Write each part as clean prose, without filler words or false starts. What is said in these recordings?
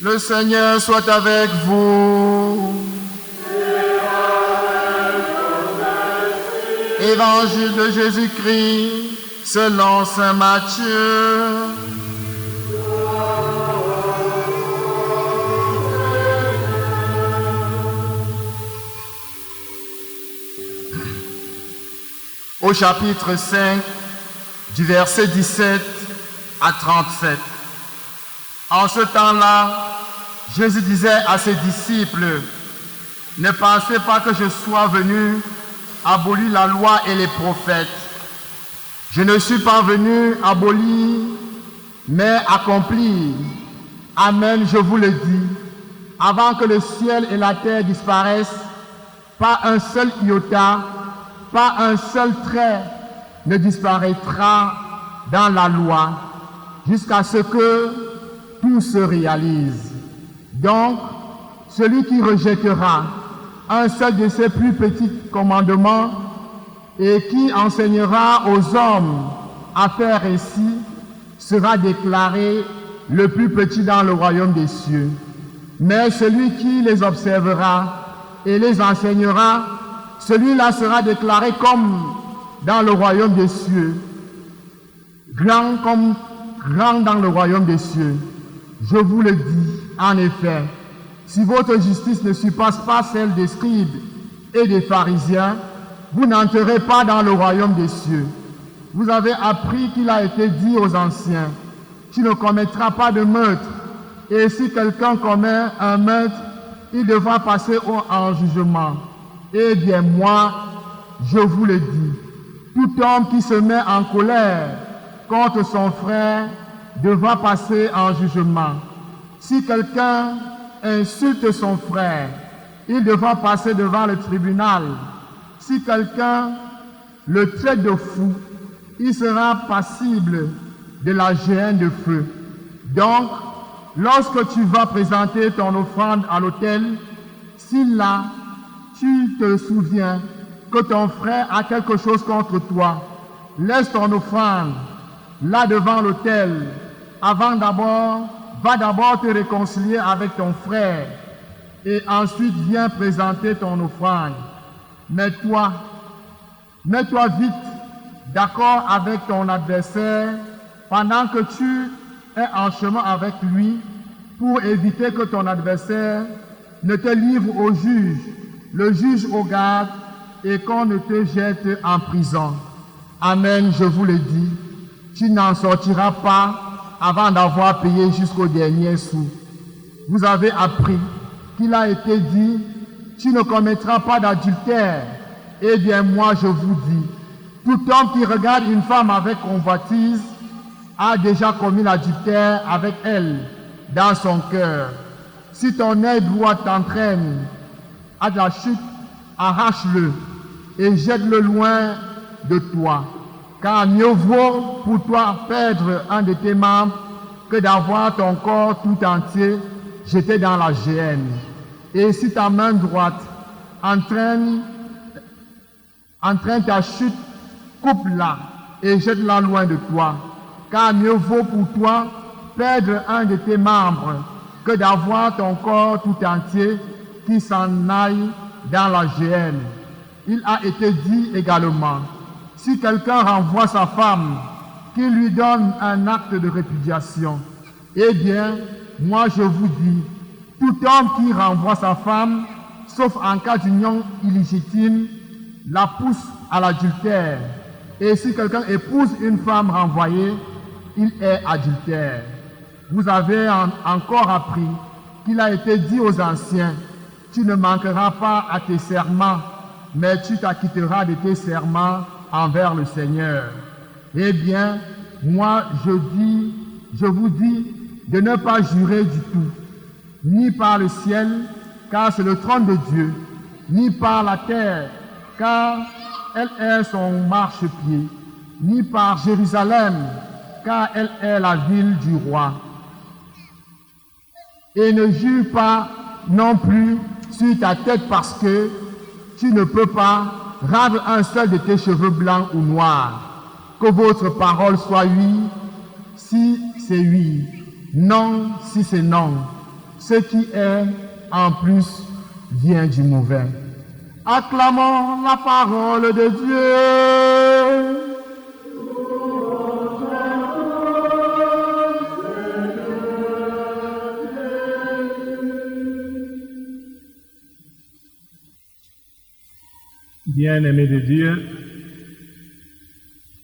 Le Seigneur soit avec vous. Évangile de Jésus-Christ selon saint Matthieu. Au chapitre 5, du verset 17 à 37. En ce temps-là, Jésus disait à ses disciples, « Ne pensez pas que je sois venu abolir la loi et les prophètes. Je ne suis pas venu abolir, mais accomplir. Amen, je vous le dis. Avant que le ciel et la terre disparaissent, pas un seul iota, pas un seul trait ne disparaîtra dans la loi, jusqu'à ce que tout se réalise. Donc, celui qui rejettera un seul de ces plus petits commandements et qui enseignera aux hommes à faire ainsi sera déclaré le plus petit dans le royaume des cieux. Mais celui qui les observera et les enseignera, celui-là sera déclaré comme dans le royaume des cieux, grand comme grand dans le royaume des cieux. Je vous le dis, en effet, si votre justice ne surpasse pas celle des scribes et des pharisiens, vous n'entrerez pas dans le royaume des cieux. Vous avez appris qu'il a été dit aux anciens, tu ne commettras pas de meurtre, et si quelqu'un commet un meurtre, il devra passer en jugement. Eh bien, moi, je vous le dis, tout homme qui se met en colère contre son frère devra passer en jugement. Si quelqu'un insulte son frère, il devra passer devant le tribunal. Si quelqu'un le traite de fou, il sera passible de la géhenne de feu. Donc, lorsque tu vas présenter ton offrande à l'autel, si là, tu te souviens que ton frère a quelque chose contre toi, laisse ton offrande là devant l'autel. Va d'abord te réconcilier avec ton frère et ensuite viens présenter ton offrande. Mets-toi vite d'accord avec ton adversaire pendant que tu es en chemin avec lui pour éviter que ton adversaire ne te livre au juge, le juge au garde et qu'on ne te jette en prison. Amen, je vous le dis, tu n'en sortiras pas avant d'avoir payé jusqu'au dernier sou. Vous avez appris qu'il a été dit, tu ne commettras pas d'adultère. Eh bien, moi je vous dis, tout homme qui regarde une femme avec convoitise a déjà commis l'adultère avec elle dans son cœur. Si ton œil droit t'entraîne à la chute, arrache-le et jette-le loin de toi. Car mieux vaut pour toi perdre un de tes membres que d'avoir ton corps tout entier jeté dans la géhenne. Et si ta main droite entraîne ta chute, coupe-la et jette-la loin de toi. Car mieux vaut pour toi perdre un de tes membres que d'avoir ton corps tout entier qui s'en aille dans la géhenne. Il a été dit également, si quelqu'un renvoie sa femme, qu'il lui donne un acte de répudiation, eh bien, moi je vous dis, tout homme qui renvoie sa femme, sauf en cas d'union illégitime, la pousse à l'adultère. Et si quelqu'un épouse une femme renvoyée, il est adultère. Vous avez encore appris qu'il a été dit aux anciens, tu ne manqueras pas à tes serments, mais tu t'acquitteras de tes serments envers le Seigneur. Eh bien, moi je vous dis de ne pas jurer du tout, ni par le ciel, car c'est le trône de Dieu, ni par la terre, car elle est son marchepied, ni par Jérusalem, car elle est la ville du roi. Et ne jure pas non plus sur ta tête parce que tu ne peux pas rendre un seul de tes cheveux blancs ou noirs. Que votre parole soit oui, si c'est oui, non, si c'est non. ce qui est en plus vient du mauvais. Acclamons la parole de Dieu. Bien-aimés de Dieu,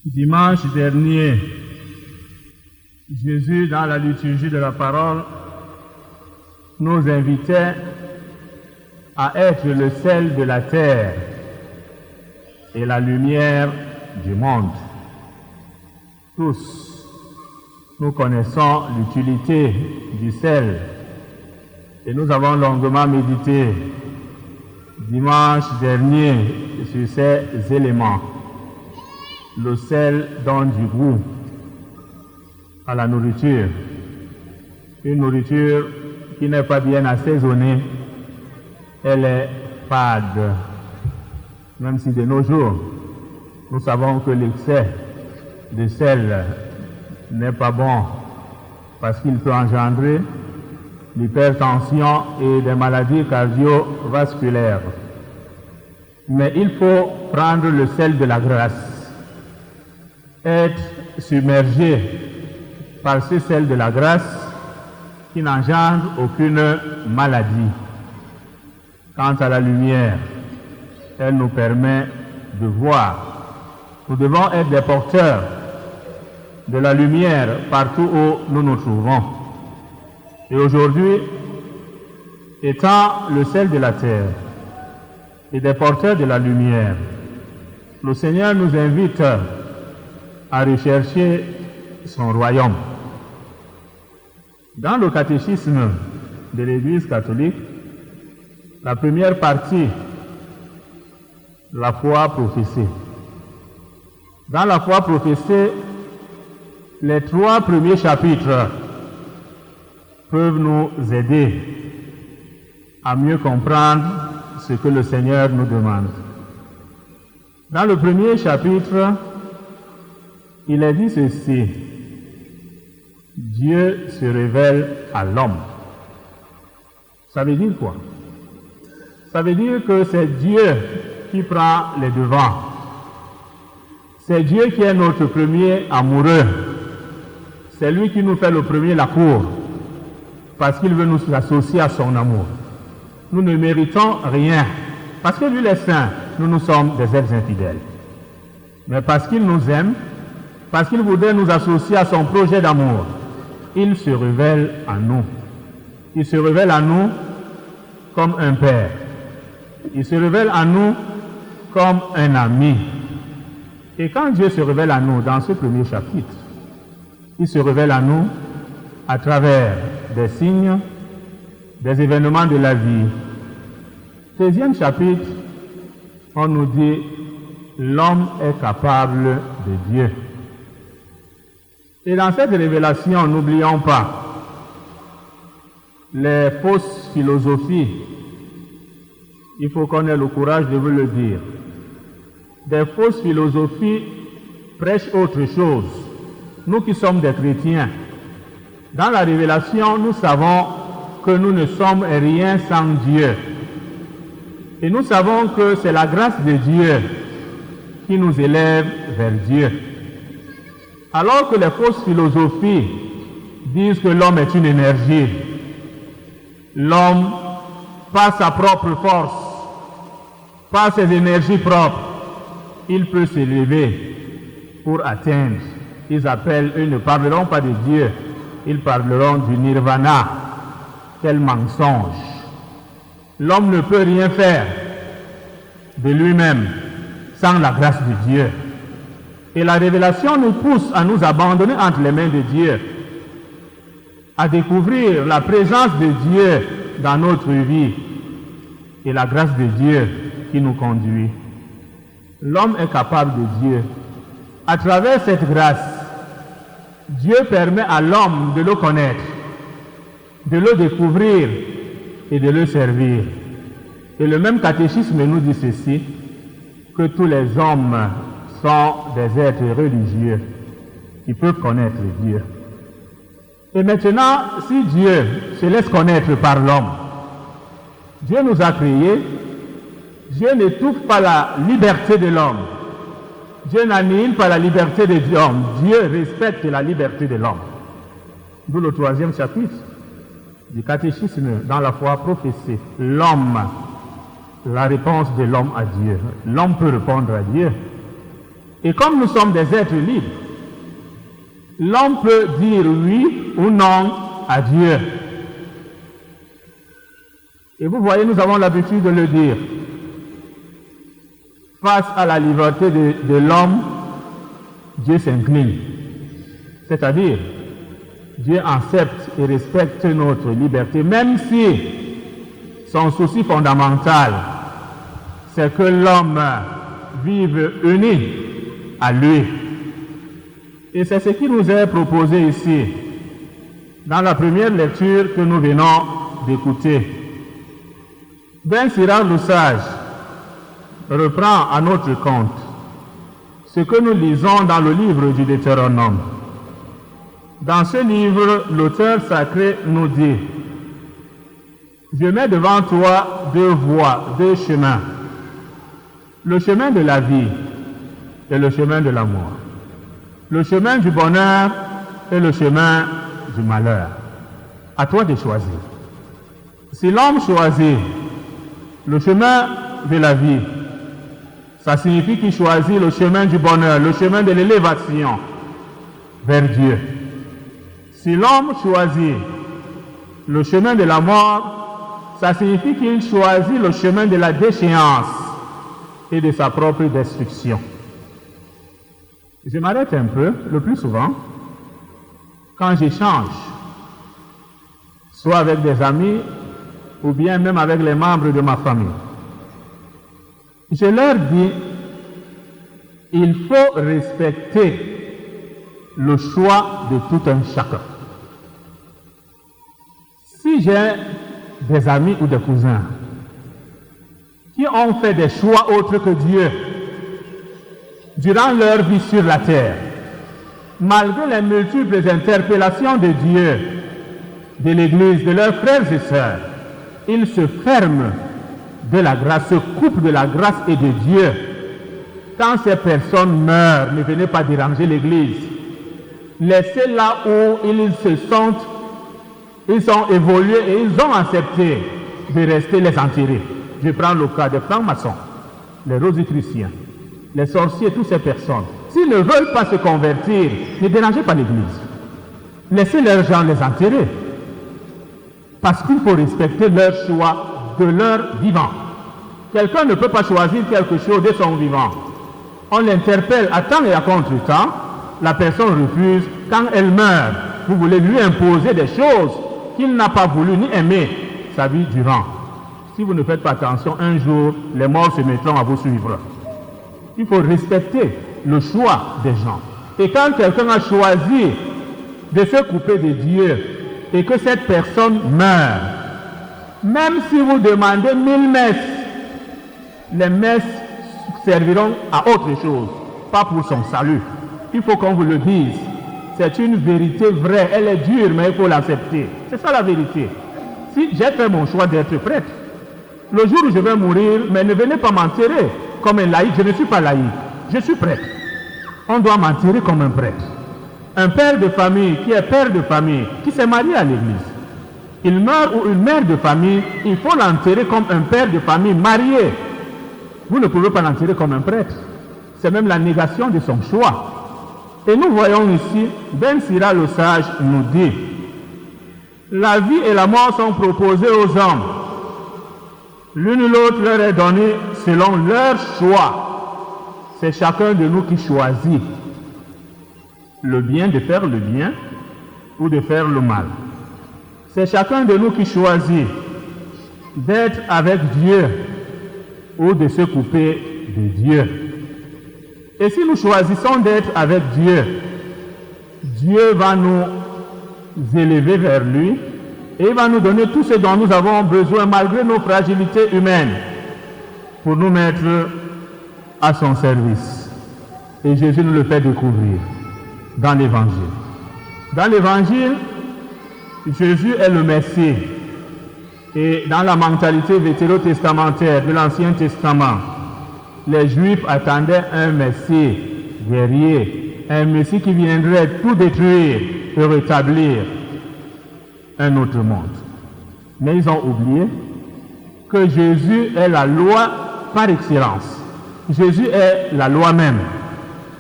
dimanche dernier, Jésus, dans la liturgie de la parole, nous invitait à être le sel de la terre et la lumière du monde. Tous, nous connaissons l'utilité du sel et nous avons longuement médité dimanche dernier sur ces éléments. Le sel donne du goût à la nourriture. Une nourriture qui n'est pas bien assaisonnée, elle est fade. Même si de nos jours, nous savons que l'excès de sel n'est pas bon parce qu'il peut engendrer l'hypertension et des maladies cardiovasculaires. Mais il faut prendre le sel de la grâce, être submergé par ce sel de la grâce qui n'engendre aucune maladie. Quant à la lumière, elle nous permet de voir. Nous devons être des porteurs de la lumière partout où nous nous trouvons. Et aujourd'hui, étant le sel de la terre et des porteurs de la lumière, le Seigneur nous invite à rechercher son royaume. Dans le catéchisme de l'Église catholique, la première partie, la foi professée. Dans la foi professée, les 3 premiers chapitres peuvent nous aider à mieux comprendre ce que le Seigneur nous demande. Dans le premier chapitre, il est dit ceci: Dieu se révèle à l'homme. Ça veut dire quoi? Ça veut dire que c'est Dieu qui prend les devants. C'est Dieu qui est notre premier amoureux. C'est lui qui nous fait le premier la cour, parce qu'il veut nous associer à son amour. Nous ne méritons rien, parce que lui est saint, nous sommes des êtres infidèles. Mais parce qu'il nous aime, parce qu'il voudrait nous associer à son projet d'amour, il se révèle à nous. Il se révèle à nous comme un père. Il se révèle à nous comme un ami. Et quand Dieu se révèle à nous dans ce premier chapitre, il se révèle à nous à travers des signes, des événements de la vie. Deuxième chapitre, on nous dit l'homme est capable de Dieu. Et dans cette révélation, n'oublions pas les fausses philosophies. Il faut qu'on ait le courage de vous le dire. Des fausses philosophies prêchent autre chose. Nous qui sommes des chrétiens, dans la révélation, nous savons que nous ne sommes rien sans Dieu. Et nous savons que c'est la grâce de Dieu qui nous élève vers Dieu. Alors que les fausses philosophies disent que l'homme est une énergie, l'homme, par sa propre force, par ses énergies propres, il peut s'élever pour atteindre. Ils ne parleront pas de Dieu, ils parleront du nirvana. Quel mensonge! L'homme ne peut rien faire de lui-même sans la grâce de Dieu. Et la révélation nous pousse à nous abandonner entre les mains de Dieu, à découvrir la présence de Dieu dans notre vie et la grâce de Dieu qui nous conduit. L'homme est capable de Dieu. À travers cette grâce, Dieu permet à l'homme de le connaître, de le découvrir et de le servir. Et le même catéchisme nous dit ceci, que tous les hommes sont des êtres religieux qui peuvent connaître Dieu. Et maintenant, si Dieu se laisse connaître par l'homme, Dieu nous a créés, Dieu n'étouffe pas la liberté de l'homme. Dieu n'annihile pas la liberté de l'homme. Dieu respecte la liberté de l'homme. D'où le 3e chapitre du catéchisme dans la foi professée. L'homme, la réponse de l'homme à Dieu. L'homme peut répondre à Dieu. Et comme nous sommes des êtres libres, l'homme peut dire oui ou non à Dieu. Et vous voyez, nous avons l'habitude de le dire. Face à la liberté de l'homme, Dieu s'incline. C'est-à-dire, Dieu accepte et respecte notre liberté, même si son souci fondamental, c'est que l'homme vive uni à lui. Et c'est ce qui nous est proposé ici, dans la première lecture que nous venons d'écouter. Ben Sirach le sage reprend à notre compte ce que nous lisons dans le livre du Deutéronome. Dans ce livre, l'auteur sacré nous dit: je mets devant toi 2 voies, 2 chemins. Le chemin de la vie et le chemin de la mort. Le chemin du bonheur et le chemin du malheur. À toi de choisir. Si l'homme choisit le chemin de la vie, ça signifie qu'il choisit le chemin du bonheur, le chemin de l'élévation vers Dieu. Si l'homme choisit le chemin de la mort, ça signifie qu'il choisit le chemin de la déchéance et de sa propre destruction. Je m'arrête un peu, le plus souvent, quand j'échange, soit avec des amis ou bien même avec les membres de ma famille. Je leur dis, il faut respecter le choix de tout un chacun. Si j'ai des amis ou des cousins qui ont fait des choix autres que Dieu durant leur vie sur la terre, malgré les multiples interpellations de Dieu, de l'Église, de leurs frères et sœurs, ils se ferment de la grâce, se coupent de la grâce et de Dieu. Quand ces personnes meurent, ne venez pas déranger l'Église. Laissez là où ils se sentent, ils ont évolué et ils ont accepté de rester les enterrer. Je prends le cas des francs-maçons, les rosicruciens, les sorciers, toutes ces personnes. S'ils ne veulent pas se convertir, ne dérangez pas l'Église. Laissez leurs gens les enterrer. Parce qu'il faut respecter leur choix de leur vivant. Quelqu'un ne peut pas choisir quelque chose de son vivant. On l'interpelle à temps et à contre-temps, la personne refuse. Quand elle meurt, vous voulez lui imposer des choses qu'il n'a pas voulu ni aimer sa vie durant. Si vous ne faites pas attention, un jour, les morts se mettront à vous suivre. Il faut respecter le choix des gens. Et quand quelqu'un a choisi de se couper de Dieu et que cette personne meurt, même si vous demandez 1000 messes, les messes serviront à autre chose, pas pour son salut. Il faut qu'on vous le dise. C'est une vérité vraie, elle est dure, mais il faut l'accepter. C'est ça la vérité. Si j'ai fait mon choix d'être prêtre, le jour où je vais mourir, mais ne venez pas m'enterrer comme un laïc, je ne suis pas laïc, je suis prêtre. On doit m'enterrer comme un prêtre. Un père de famille qui est père de famille, qui s'est marié à l'église, il meurt ou une mère de famille, il faut l'enterrer comme un père de famille marié. Vous ne pouvez pas l'enterrer comme un prêtre. C'est même la négation de son choix. Et nous voyons ici, Ben Sirach le sage nous dit, la vie et la mort sont proposées aux hommes. L'une ou l'autre leur est donnée selon leur choix. C'est chacun de nous qui choisit le bien, de faire le bien ou de faire le mal. C'est chacun de nous qui choisit d'être avec Dieu ou de se couper de Dieu. Et si nous choisissons d'être avec Dieu, Dieu va nous élever vers lui et il va nous donner tout ce dont nous avons besoin malgré nos fragilités humaines pour nous mettre à son service. Et Jésus nous le fait découvrir dans l'Évangile. Dans l'Évangile, Jésus est le Messie. Et dans la mentalité vétérotestamentaire de l'Ancien Testament, les Juifs attendaient un Messie guerrier, un Messie qui viendrait tout détruire et rétablir un autre monde. Mais ils ont oublié que Jésus est la loi par excellence. Jésus est la loi même.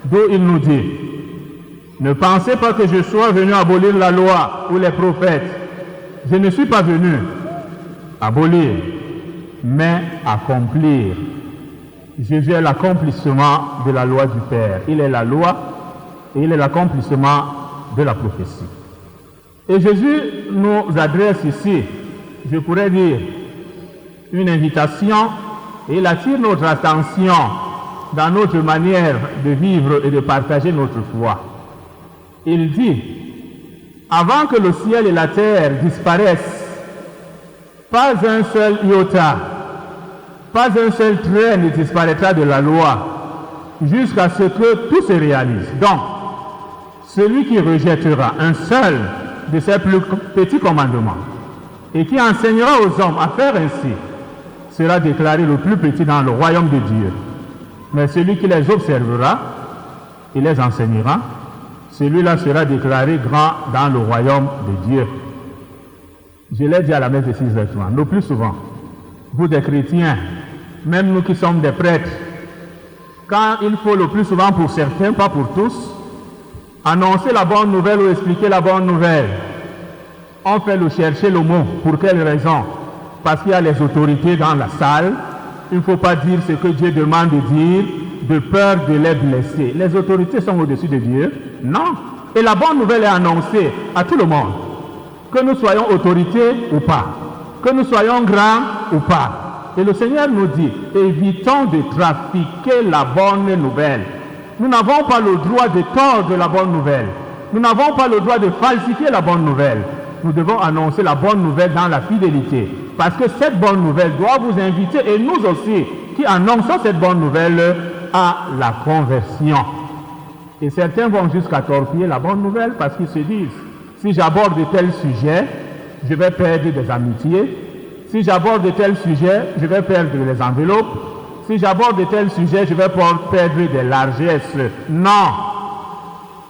D'où il nous dit, ne pensez pas que je sois venu abolir la loi ou les prophètes. Je ne suis pas venu abolir, mais accomplir. Jésus est l'accomplissement de la loi du Père. Il est la loi et il est l'accomplissement de la prophétie. Et Jésus nous adresse ici, je pourrais dire, une invitation, et il attire notre attention dans notre manière de vivre et de partager notre foi. Il dit, avant que le ciel et la terre disparaissent, pas un seul iota, pas un seul trait ne disparaîtra de la loi, jusqu'à ce que tout se réalise. Donc, celui qui rejettera un seul de ces plus petits commandements et qui enseignera aux hommes à faire ainsi, sera déclaré le plus petit dans le royaume de Dieu. Mais celui qui les observera et les enseignera, celui-là sera déclaré grand dans le royaume de Dieu. Je l'ai dit à la messe de 6h30, le plus souvent, vous des chrétiens, même nous qui sommes des prêtres, quand il faut le plus souvent pour certains, pas pour tous, annoncer la bonne nouvelle ou expliquer la bonne nouvelle, on fait le chercher le mot. Pour quelle raison? Parce qu'il y a les autorités dans la salle. Il ne faut pas dire ce que Dieu demande de dire, de peur de les blesser. Les autorités sont au-dessus de Dieu? Non. Et la bonne nouvelle est annoncée à tout le monde. Que nous soyons autorités ou pas, que nous soyons grands ou pas. Et le Seigneur nous dit, évitons de trafiquer la bonne nouvelle. Nous n'avons pas le droit de tordre la bonne nouvelle. Nous n'avons pas le droit de falsifier la bonne nouvelle. Nous devons annoncer la bonne nouvelle dans la fidélité. Parce que cette bonne nouvelle doit vous inviter, et nous aussi, qui annonçons cette bonne nouvelle, à la conversion. Et certains vont jusqu'à torpiller la bonne nouvelle parce qu'ils se disent, si j'aborde de tels sujets, je vais perdre des amitiés. Si j'aborde de tels sujets, je vais perdre les enveloppes. Si j'aborde de tels sujets, je vais perdre des largesses. Non!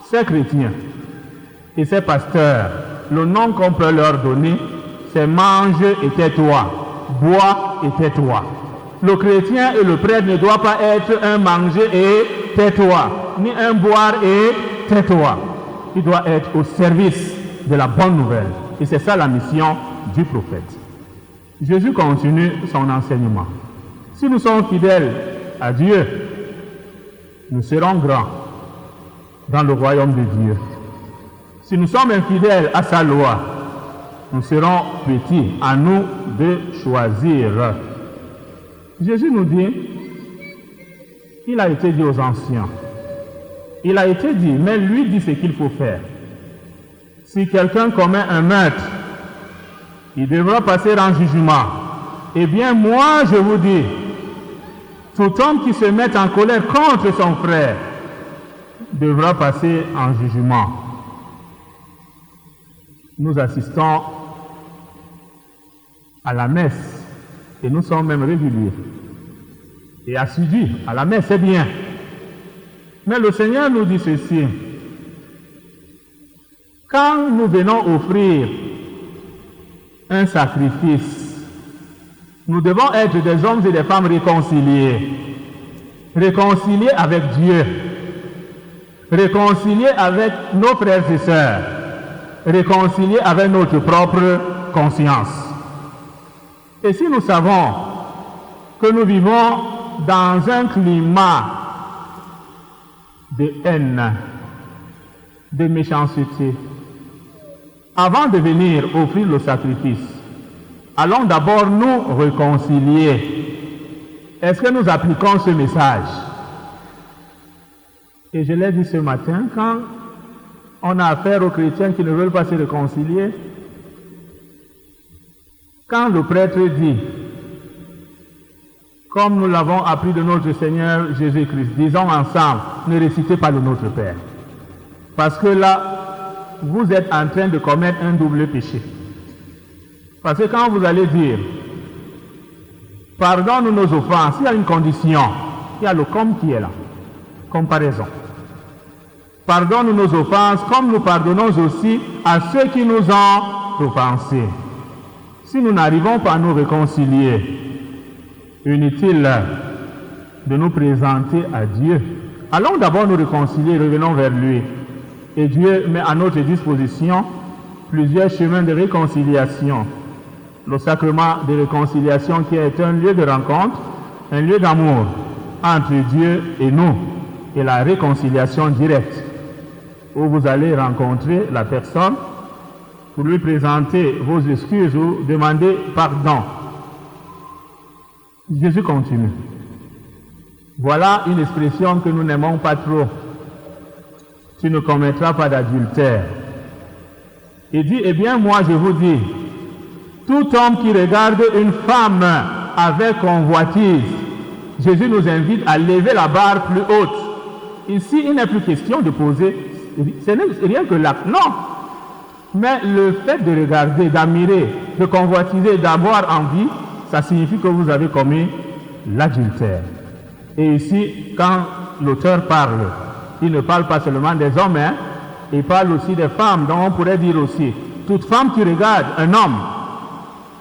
Ces chrétiens et ces pasteurs, le nom qu'on peut leur donner, c'est mange et tais-toi, bois et tais-toi. Le chrétien et le prêtre ne doivent pas être un manger et tais-toi, ni un boire et tais-toi. Il doit être au service de la bonne nouvelle. Et c'est ça la mission du prophète. Jésus continue son enseignement. Si nous sommes fidèles à Dieu, nous serons grands dans le royaume de Dieu. Si nous sommes infidèles à sa loi, nous serons petits. À nous de choisir. Jésus nous dit, il a été dit aux anciens, il a été dit, mais lui dit ce qu'il faut faire. Si quelqu'un commet un meurtre, il devra passer en jugement. Eh bien, moi, je vous dis, tout homme qui se met en colère contre son frère devra passer en jugement. Nous assistons à la messe et nous sommes même réguliers et assidus à la messe, c'est bien. Mais le Seigneur nous dit ceci, quand nous venons offrir un sacrifice, nous devons être des hommes et des femmes réconciliés. Réconciliés avec Dieu. Réconciliés avec nos frères et sœurs. Réconciliés avec notre propre conscience. Et si nous savons que nous vivons dans un climat de haine, de méchanceté, avant de venir offrir le sacrifice, allons d'abord nous réconcilier. Est-ce que nous appliquons ce message? Et je l'ai dit ce matin, quand on a affaire aux chrétiens qui ne veulent pas se réconcilier, quand le prêtre dit, comme nous l'avons appris de notre Seigneur Jésus-Christ, disons ensemble, ne récitez pas le Notre Père. Parce que là, vous êtes en train de commettre un double péché. Parce que quand vous allez dire « Pardonne nos offenses », il y a une condition, il y a le « comme » qui est là, comparaison. Pardonne nos offenses comme nous pardonnons aussi à ceux qui nous ont offensés. Si nous n'arrivons pas à nous réconcilier, inutile de nous présenter à Dieu. Allons d'abord nous réconcilier, revenons vers lui. Et Dieu met à notre disposition plusieurs chemins de réconciliation. Le sacrement de réconciliation qui est un lieu de rencontre, un lieu d'amour entre Dieu et nous, et la réconciliation directe, où vous allez rencontrer la personne pour lui présenter vos excuses ou demander pardon. Jésus continue. Voilà une expression que nous n'aimons pas trop. Tu ne commettras pas d'adultère. Il dit, eh bien moi je vous dis, tout homme qui regarde une femme avec convoitise, Jésus nous invite à lever la barre plus haute. Ici, il n'est plus question de poser, ce n'est rien que l'acte, non. Mais le fait de regarder, d'admirer, de convoitiser, d'avoir envie, ça signifie que vous avez commis l'adultère. Et ici, quand l'auteur parle, il ne parle pas seulement des hommes, hein, il parle aussi des femmes, donc on pourrait dire aussi, toute femme qui regarde un homme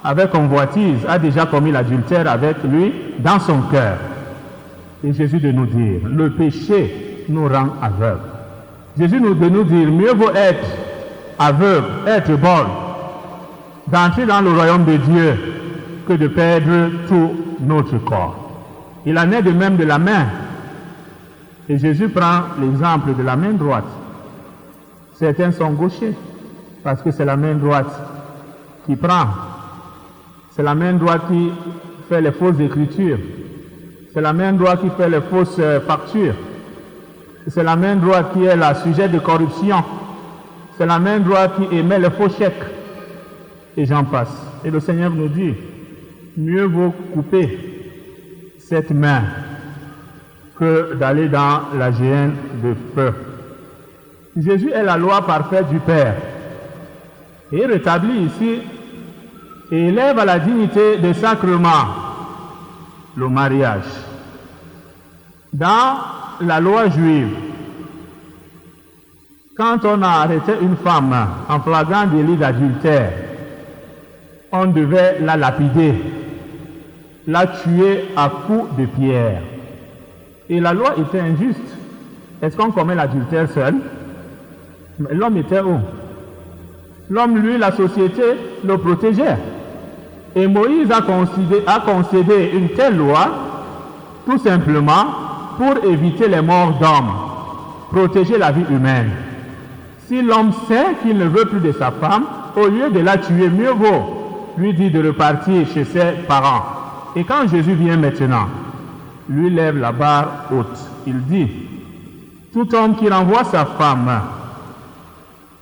avec convoitise a déjà commis l'adultère avec lui dans son cœur. Et Jésus de nous dire, le péché nous rend aveugles. Jésus de nous dire, mieux vaut être aveugle, être borgne, d'entrer dans le royaume de Dieu que de perdre tout notre corps. Il en est de même de la main. Et Jésus prend l'exemple de la main droite. Certains sont gauchers, parce que c'est la main droite qui prend. C'est la main droite qui fait les fausses écritures. C'est la main droite qui fait les fausses factures. C'est la main droite qui est la sujet de corruption. C'est la main droite qui émet les faux chèques. Et j'en passe. Et le Seigneur nous dit, mieux vaut couper cette main que d'aller dans la géhenne de feu. Jésus est la loi parfaite du Père. Et il rétablit ici et élève à la dignité des sacrements le mariage. Dans la loi juive, quand on a arrêté une femme en flagrant délit d'adultère, on devait la lapider, la tuer à coups de pierre. Et la loi était injuste. Est-ce qu'on commet l'adultère seul? L'homme était où? L'homme, lui, la société le protégeait. Et Moïse a concédé une telle loi, tout simplement, pour éviter les morts d'hommes, protéger la vie humaine. Si l'homme sait qu'il ne veut plus de sa femme, au lieu de la tuer, mieux vaut lui dire de repartir chez ses parents. Et quand Jésus vient maintenant, lui lève la barre haute. Il dit, tout homme qui renvoie sa femme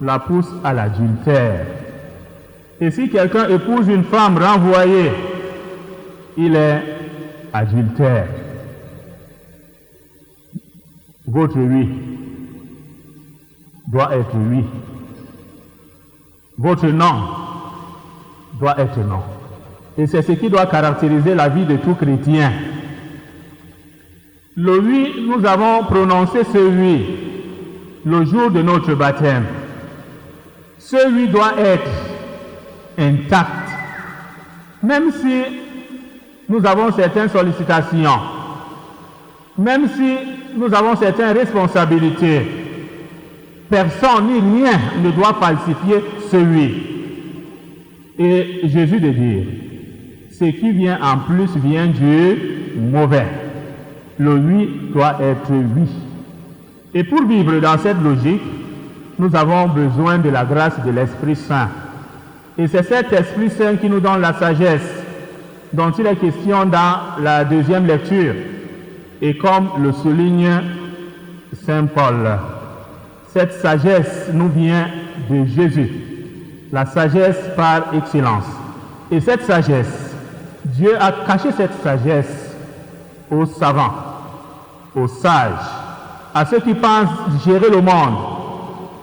la pousse à l'adultère. Et si quelqu'un épouse une femme renvoyée, il est adultère. Votre oui doit être oui. Votre non doit être non. Et c'est ce qui doit caractériser la vie de tout chrétien. Le oui, nous avons prononcé ce oui le jour de notre baptême. Ce oui doit être intact. Même si nous avons certaines sollicitations, même si nous avons certaines responsabilités, personne ni rien ne doit falsifier ce oui. Et Jésus de dire, ce qui vient en plus vient du mauvais. Le oui doit être oui. Et pour vivre dans cette logique, nous avons besoin de la grâce de l'Esprit Saint. Et c'est cet Esprit Saint qui nous donne la sagesse dont il est question dans la deuxième lecture. Et comme le souligne Saint Paul, cette sagesse nous vient de Jésus, la sagesse par excellence. Et cette sagesse, Dieu a caché cette sagesse aux savants, aux sages, à ceux qui pensent gérer le monde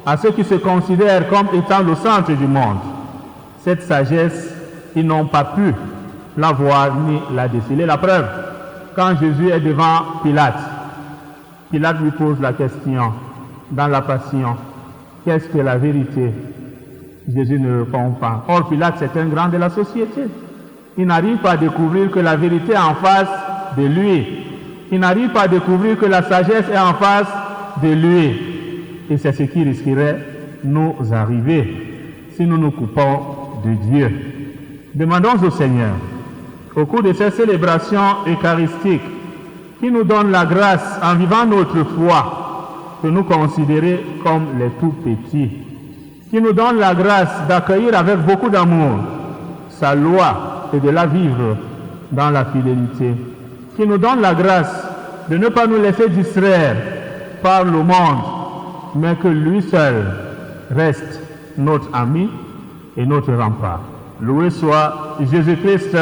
à ceux qui se considèrent comme étant le centre du monde. Cette sagesse, ils n'ont pas pu la voir ni la déceler. La preuve, quand Jésus est devant Pilate, Pilate lui pose la question dans la Passion, qu'est-ce que la vérité? Jésus ne répond pas. Or, Pilate, c'est un grand de la société. Il n'arrive pas à découvrir que la vérité est en face de lui. Il n'arrive pas à découvrir que la sagesse est en face de lui. Et c'est ce qui risquerait nous arriver si nous nous coupons de Dieu. Demandons au Seigneur, au cours de ces célébrations eucharistiques, qui nous donne la grâce en vivant notre foi, de nous considérer comme les tout petits, qui nous donne la grâce d'accueillir avec beaucoup d'amour sa loi et de la vivre dans la fidélité, qui nous donne la grâce de ne pas nous laisser distraire par le monde, mais que lui seul reste notre ami et notre rempart. Loué soit Jésus-Christ.